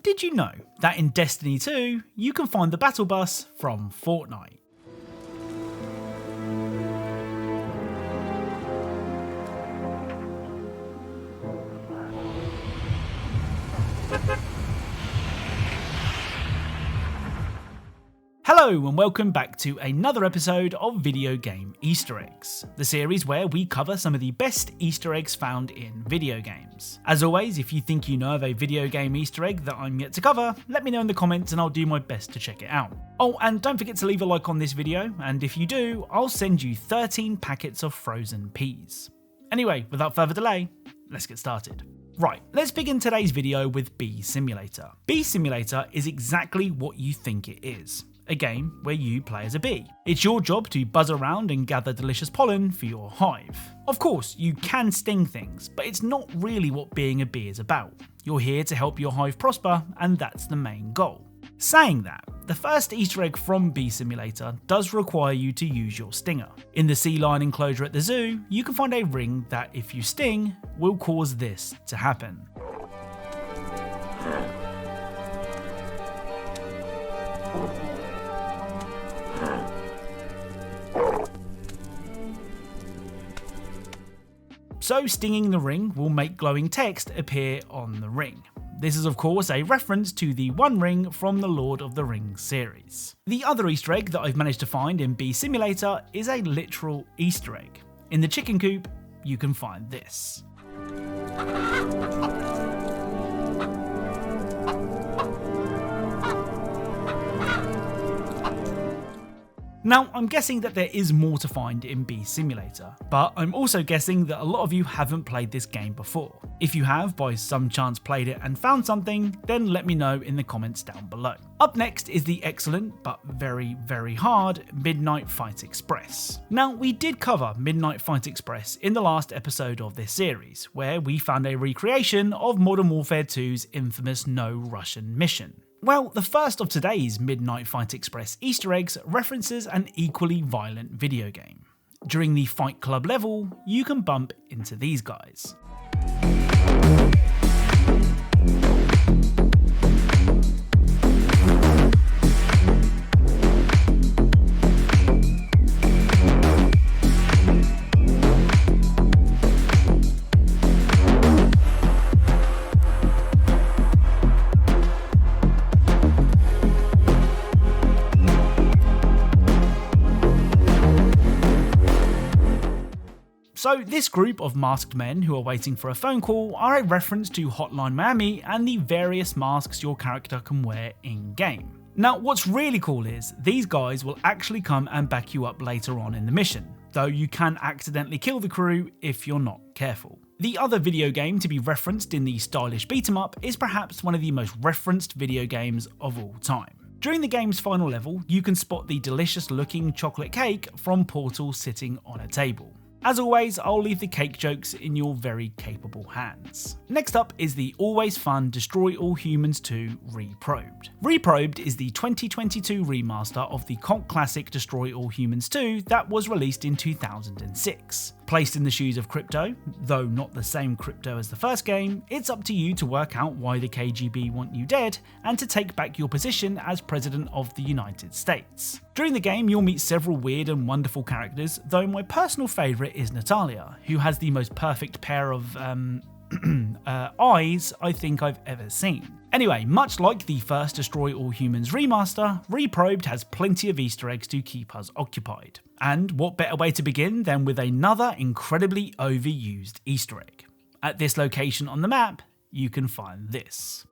Did you know that in Destiny 2, you can find the battle bus from Fortnite? Hello and welcome back to another episode of Video Game Easter Eggs, the series where we cover some of the best Easter eggs found in video games. As always, if you think you know of a video game Easter egg that I'm yet to cover, let me know in the comments and I'll do my best to check it out. Oh, and don't forget to leave a like on this video, and if you do, I'll send you 13 packets of frozen peas. Anyway, without further delay, let's get started. Right, let's begin today's video with Bee Simulator. Bee Simulator is exactly what you think it is. A game where you play as a bee. It's your job to buzz around and gather delicious pollen for your hive. Of course, you can sting things, but it's not really what being a bee is about. You're here to help your hive prosper, and that's the main goal. Saying that, the first Easter egg from Bee Simulator does require you to use your stinger. In the sea lion enclosure at the zoo, you can find a ring that, if you sting, will cause this to happen. So stinging the ring will make glowing text appear on the ring. This is of course a reference to the One Ring from the Lord of the Rings series. The other Easter egg that I've managed to find in Bee Simulator is a literal Easter egg. In the chicken coop, you can find this. Now, I'm guessing that there is more to find in Bee Simulator, but I'm also guessing that a lot of you haven't played this game before. If you have, by some chance played it and found something, then let me know in the comments down below. Up next is the excellent, but very, very hard, Midnight Fight Express. Now, we did cover Midnight Fight Express in the last episode of this series, where we found a recreation of Modern Warfare 2's infamous No Russian mission. Well, the first of today's Midnight Fight Express Easter eggs references an equally violent video game. During the Fight Club level, you can bump into these guys. So this group of masked men who are waiting for a phone call are a reference to Hotline Miami and the various masks your character can wear in-game. Now what's really cool is, these guys will actually come and back you up later on in the mission, though you can accidentally kill the crew if you're not careful. The other video game to be referenced in the stylish beat-em-up is perhaps one of the most referenced video games of all time. During the game's final level, you can spot the delicious looking chocolate cake from Portal sitting on a table. As always, I'll leave the cake jokes in your very capable hands. Next up is the always fun Destroy All Humans 2 Reprobed. Reprobed is the 2022 remaster of the cult classic Destroy All Humans 2 that was released in 2006. Placed in the shoes of Crypto, though not the same Crypto as the first game, it's up to you to work out why the KGB want you dead and to take back your position as President of the United States. During the game, you'll meet several weird and wonderful characters, though my personal favourite is Natalia, who has the most perfect pair of eyes I think I've ever seen. Anyway, much like the first Destroy All Humans remaster, Reprobed has plenty of Easter eggs to keep us occupied. And what better way to begin than with another incredibly overused Easter egg. At this location on the map, you can find this.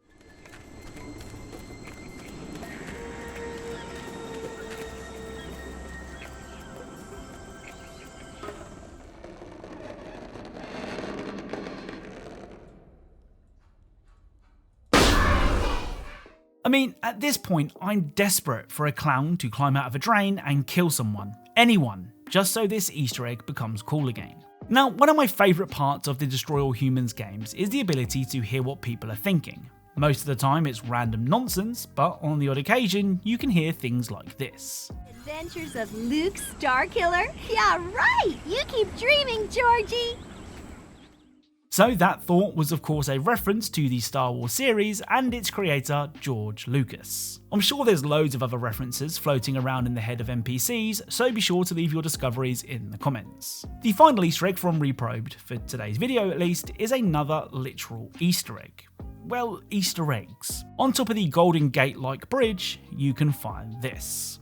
I mean, at this point, I'm desperate for a clown to climb out of a drain and kill someone, anyone, just so this Easter egg becomes cool again. Now, one of my favourite parts of the Destroy All Humans games is the ability to hear what people are thinking. Most of the time it's random nonsense, but on the odd occasion you can hear things like this. Adventures of Luke Starkiller? Yeah, right! You keep dreaming, Georgie! So that thought was of course a reference to the Star Wars series and its creator George Lucas. I'm sure there's loads of other references floating around in the head of NPCs, so be sure to leave your discoveries in the comments. The final Easter egg from Reprobed, for today's video at least, is another literal Easter egg. Well, Easter eggs. On top of the Golden Gate-like bridge, you can find this.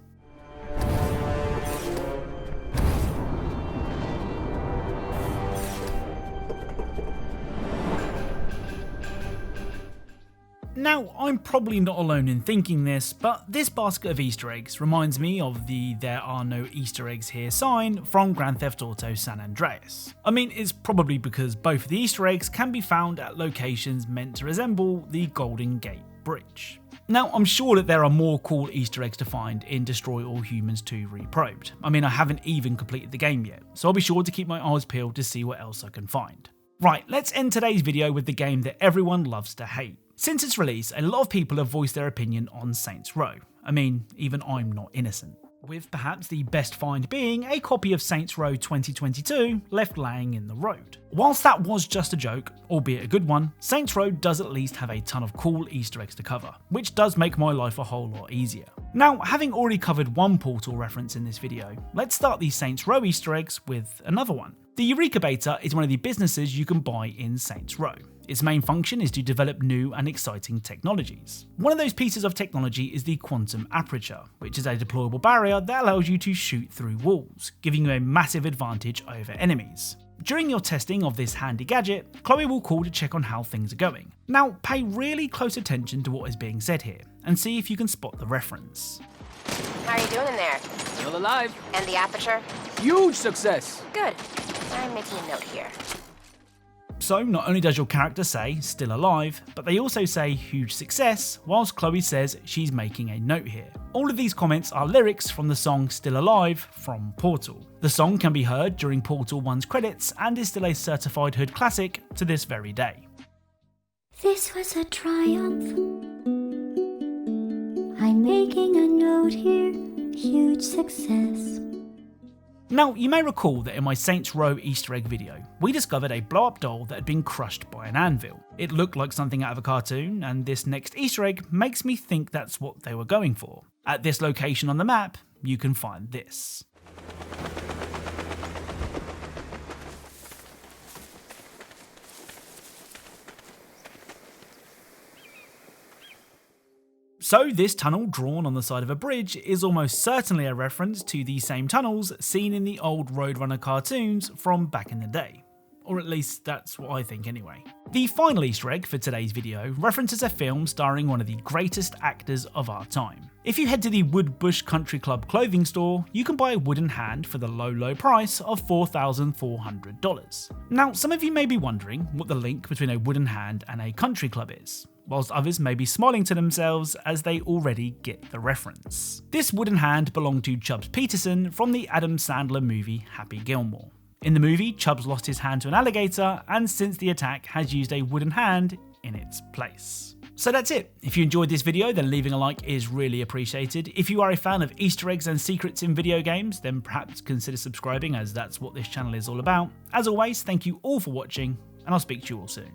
Now, I'm probably not alone in thinking this, but this basket of Easter eggs reminds me of the "there are no Easter eggs here" sign from Grand Theft Auto San Andreas. I mean, it's probably because both of the Easter eggs can be found at locations meant to resemble the Golden Gate Bridge. Now, I'm sure that there are more cool Easter eggs to find in Destroy All Humans 2 Reprobed. I mean, I haven't even completed the game yet, so I'll be sure to keep my eyes peeled to see what else I can find. Right, let's end today's video with the game that everyone loves to hate. Since its release, a lot of people have voiced their opinion on Saints Row. I mean, even I'm not innocent. With perhaps the best find being a copy of Saints Row 2022 left laying in the road. Whilst that was just a joke, albeit a good one, Saints Row does at least have a ton of cool Easter eggs to cover, which does make my life a whole lot easier. Now, having already covered one Portal reference in this video, let's start these Saints Row Easter eggs with another one. The Eureka Beta is one of the businesses you can buy in Saints Row. Its main function is to develop new and exciting technologies. One of those pieces of technology is the Quantum Aperture, which is a deployable barrier that allows you to shoot through walls, giving you a massive advantage over enemies. During your testing of this handy gadget, Chloe will call to check on how things are going. Now, pay really close attention to what is being said here, and see if you can spot the reference. How are you doing in there? Still alive. And the aperture? Huge success. Good. I'm making a note here. So not only does your character say "still alive", but they also say "huge success", whilst Chloe says she's making a note here. All of these comments are lyrics from the song "Still Alive" from Portal. The song can be heard during Portal 1's credits and is still a certified hood classic to this very day. This was a triumph. I'm making a note here, huge success. Now, you may recall that in my Saints Row Easter egg video, we discovered a blow-up doll that had been crushed by an anvil. It looked like something out of a cartoon, and this next Easter egg makes me think that's what they were going for. At this location on the map, you can find this. So this tunnel drawn on the side of a bridge is almost certainly a reference to the same tunnels seen in the old Roadrunner cartoons from back in the day. Or at least that's what I think anyway. The final Easter egg for today's video references a film starring one of the greatest actors of our time. If you head to the Woodbush Country Club clothing store, you can buy a wooden hand for the low price of $4,400. Now, some of you may be wondering what the link between a wooden hand and a country club is, whilst others may be smiling to themselves as they already get the reference. This wooden hand belonged to Chubbs Peterson from the Adam Sandler movie Happy Gilmore. In the movie, Chubbs lost his hand to an alligator, and since the attack has used a wooden hand in its place. So that's it. If you enjoyed this video, then leaving a like is really appreciated. If you are a fan of Easter eggs and secrets in video games, then perhaps consider subscribing, as that's what this channel is all about. As always, thank you all for watching, and I'll speak to you all soon.